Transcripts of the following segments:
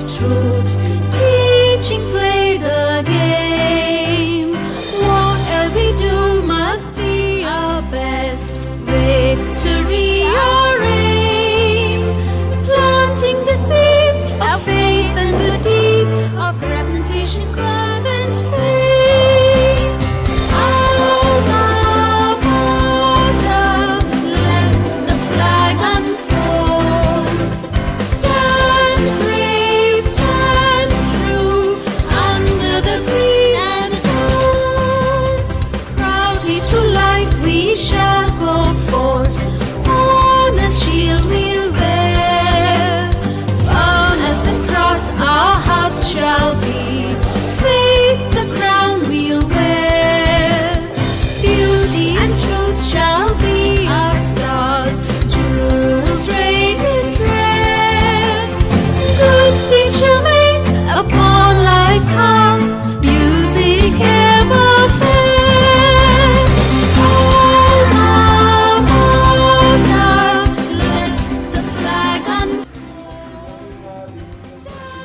of truth, teaching play the game. Whatever we do must be our best. Victory our aim. Planting the seeds of faith and good deeds, of presentation, convent fame. Alma mater, let the flag unfold. Stand brave, stand true, under the green and gold. Proudly through life we shall go forth, honor's shield we'll wear. Fairness and cross our hearts shall be, faith the crown we'll wear. Beauty and truth shall be our stars, jewels radiant red. Good deeds shall make upon life's harp music ever fair. Alma mater, let the flag unfold. Stand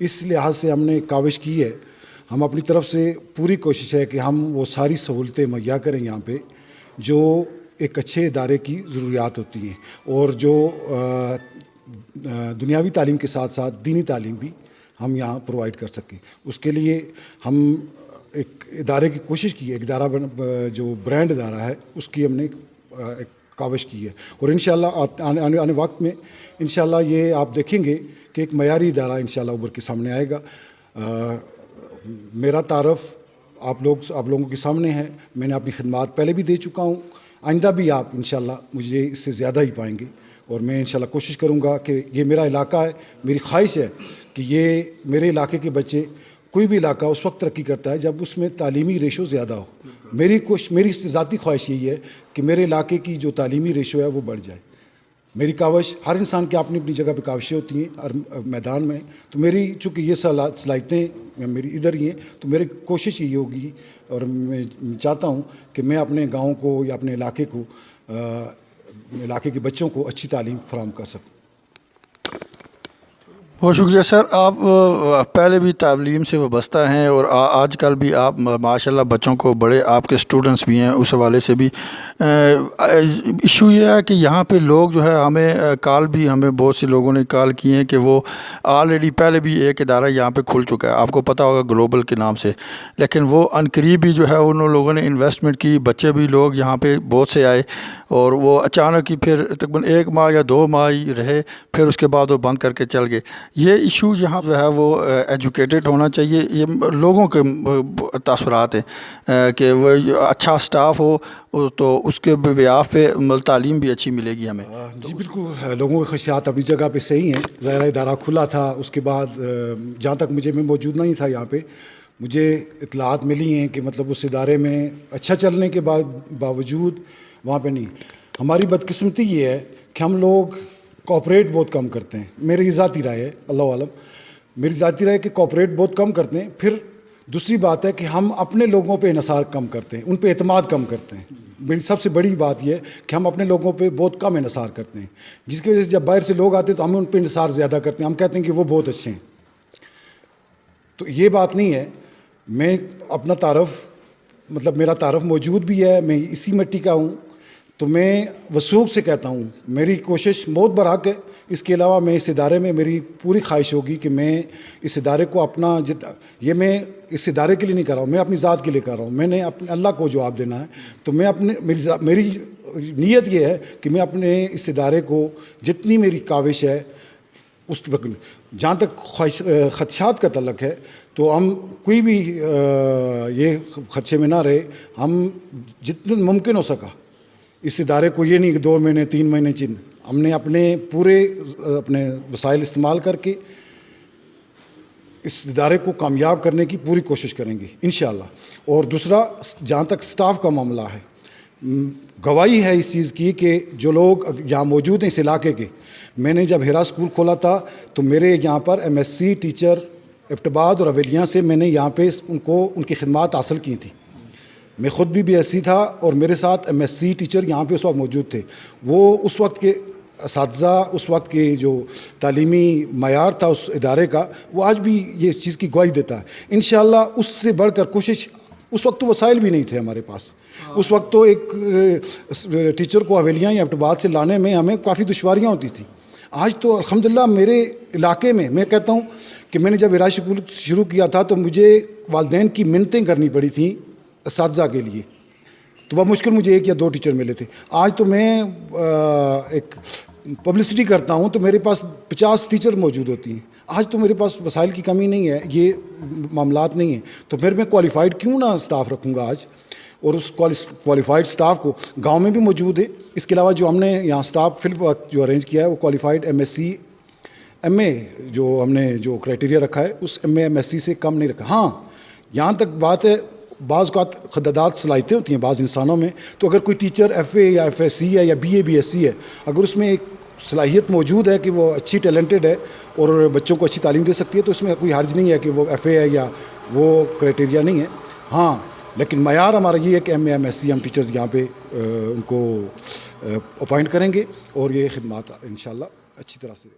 اس لحاظ سے ہم نے کاوش کی ہے. ہم اپنی طرف سے پوری کوشش ہے کہ ہم وہ ساری سہولتیں مہیا کریں یہاں پہ جو ایک اچھے ادارے کی ضروریات ہوتی ہیں, اور جو دنیاوی تعلیم کے ساتھ ساتھ دینی تعلیم بھی ہم یہاں پرووائڈ کر سکیں. اس کے لیے ہم ایک ادارے کی کوشش کی ہے, ایک ادارہ جو برانڈ ادارہ ہے اس کی ہم نے ایک کاوش کی ہے, اور انشاءاللہ آنے وقت میں انشاءاللہ یہ آپ دیکھیں گے کہ ایک معیاری ادارہ انشاءاللہ ابھر کے سامنے آئے گا. میرا تعارف آپ لوگوں کے سامنے ہے, میں نے اپنی خدمات پہلے بھی دے چکا ہوں, آئندہ بھی آپ انشاءاللہ مجھے اس سے زیادہ ہی پائیں گے, اور میں انشاءاللہ کوشش کروں گا کہ یہ میرا علاقہ ہے, میری خواہش ہے کہ یہ میرے علاقے کے بچے, کوئی بھی علاقہ اس وقت ترقی کرتا ہے جب اس میں تعلیمی ریشو زیادہ ہو. میری ذاتی خواہش یہی ہے کہ میرے علاقے کی جو تعلیمی ریشو ہے وہ بڑھ جائے. میری کاوش, ہر انسان کی اپنی جگہ پہ کاوشیں ہوتی ہیں ہر میدان میں, تو میری چونکہ یہ صلاحیتیں میری ادھر ہی ہیں, تو میری کوشش یہی ہوگی, اور میں چاہتا ہوں کہ میں اپنے گاؤں کو یا اپنے علاقے کے بچوں کو اچھی تعلیم فراہم کر سکوں. بہت شکریہ سر. آپ پہلے بھی تعلیم سے وابستہ ہیں, اور آج کل بھی آپ ماشاءاللہ بچوں کو بڑے آپ کے اسٹوڈنٹس بھی ہیں, اس حوالے سے بھی ایشو یہ ہے کہ یہاں پہ لوگ جو ہے ہمیں بہت سے لوگوں نے کال کی ہیں کہ وہ آلریڈی پہلے بھی ایک ادارہ یہاں پہ کھل چکا ہے, آپ کو پتہ ہوگا گلوبل کے نام سے, لیکن وہ عنقریب ہی جو ہے ان لوگوں نے انویسٹمنٹ کی, بچے بھی لوگ یہاں پہ بہت سے آئے, اور وہ اچانک ہی پھر تقریباً 1 ماہ یا 2 ماہ ہی رہے, پھر اس کے بعد وہ بند کر کے چل گئے. یہ ایشو یہاں جو ہے وہ ایجوکیٹڈ ہونا چاہیے, یہ لوگوں کے تاثرات ہیں کہ وہ اچھا سٹاف ہو تو اس کے بیاف پہ تعلیم بھی اچھی ملے گی ہمیں. جی بالکل, لوگوں کی خدشات اپنی جگہ پہ صحیح ہیں. ظاہر ادارہ کھلا تھا, اس کے بعد جہاں تک میں موجود نہیں تھا یہاں پہ, مجھے اطلاعات ملی ہیں کہ مطلب اس ادارے میں اچھا چلنے کے باوجود وہاں پہ نہیں. ہماری بدقسمتی یہ ہے کہ ہم لوگ کوآپریٹ بہت کم کرتے ہیں. میری ذاتی رائے ہے, اللہ عالم, میری ذاتی رائے کہ کوآپریٹ بہت کم کرتے ہیں. پھر دوسری بات ہے کہ ہم اپنے لوگوں پہ انحصار کم کرتے ہیں, ان پہ اعتماد کم کرتے ہیں. میری سب سے بڑی بات یہ ہے کہ ہم اپنے لوگوں پہ بہت کم انحصار کرتے ہیں, جس کی وجہ سے جب باہر سے لوگ آتے ہیں تو ہم ان پہ انحصار زیادہ کرتے ہیں. ہم کہتے ہیں کہ وہ بہت اچھے ہیں, تو یہ بات نہیں ہے. میں اپنا میرا تعارف موجود بھی ہے, میں اسی مٹی کا ہوں, تو میں وثوق سے کہتا ہوں میری کوشش موت برحق ہے. اس کے علاوہ میں اس ادارے میں میری پوری خواہش ہوگی کہ میں اس ادارے کو اپنا یہ میں اس ادارے کے لیے نہیں کر رہا ہوں, میں اپنی ذات کے لیے کر رہا ہوں. میں نے اپنے اللہ کو جواب دینا ہے, تو میں میری نیت یہ ہے کہ میں اپنے اس ادارے کو جتنی میری کاوش ہے اس جہاں تک خدشات کا تعلق ہے تو ہم کوئی بھی یہ خدشے میں نہ رہے. ہم جتنا ممکن ہو سکا اس ادارے کو, یہ نہیں کہ 2 مہینے 3 مہینے ہم نے اپنے وسائل استعمال کر کے اس ادارے کو کامیاب کرنے کی پوری کوشش کریں گے انشاءاللہ. اور دوسرا, جہاں تک سٹاف کا معاملہ ہے, گواہی ہے اس چیز کی کہ جو لوگ یہاں موجود ہیں اس علاقے کے, میں نے جب ہیرا اسکول کھولا تھا تو میرے یہاں پر MSc ٹیچر ابٹباد اور اویلیاں سے میں نے یہاں پہ ان کی خدمات حاصل کی تھیں. میں خود بھی BSc تھا, اور میرے ساتھ MSc ٹیچر یہاں پہ اس وقت موجود تھے. وہ اس وقت کے اساتذہ, اس وقت کے جو تعلیمی معیار تھا اس ادارے کا, وہ آج بھی یہ اس چیز کی گواہی دیتا ہے. انشاءاللہ اس سے بڑھ کر کوشش, اس وقت تو وسائل بھی نہیں تھے ہمارے پاس, اس وقت تو ایک ٹیچر کو حویلیاں یا ابٹباد سے لانے میں ہمیں کافی دشواریاں ہوتی تھیں. آج تو الحمدللہ میرے علاقے میں کہتا ہوں کہ میں نے جب ہیرا اسکول شروع کیا تھا تو مجھے والدین کی منتیں کرنی پڑی تھیں اساتذہ کے لیے, تو بہت مشکل مجھے 1 یا 2 ٹیچر ملے تھے. آج تو میں ایک پبلسٹی کرتا ہوں تو میرے پاس 50 ٹیچر موجود ہوتی ہیں. آج تو میرے پاس وسائل کی کمی نہیں ہے, یہ معاملات نہیں ہیں, تو پھر میں کوالیفائڈ کیوں نہ سٹاف رکھوں گا آج. اور اس کوالیفائڈ سٹاف کو گاؤں میں بھی موجود ہے. اس کے علاوہ جو ہم نے یہاں سٹاف فی الوقت جو ارینج کیا ہے وہ کوالیفائڈ MSc MA جو ہم نے جو کرائٹیریا رکھا ہے اس MA MSc سے کم نہیں رکھا. ہاں یہاں تک بات ہے, بعض اوقات خدادات صلاحیتیں ہوتی ہیں بعض انسانوں میں, تو اگر کوئی ٹیچر FA یا FSc ہے یا BA BSc ہے, اگر اس میں ایک صلاحیت موجود ہے کہ وہ اچھی ٹیلنٹڈ ہے اور بچوں کو اچھی تعلیم دے سکتی ہے, تو اس میں کوئی حرج نہیں ہے کہ وہ FA ہے یا وہ کرائٹیریا نہیں ہے. ہاں لیکن معیار ہمارا یہ ہے کہ MA MSc ہم ٹیچرز یہاں پہ ان کو اپوائنٹ کریں گے, اور یہ خدمات انشاءاللہ اچھی طرح سے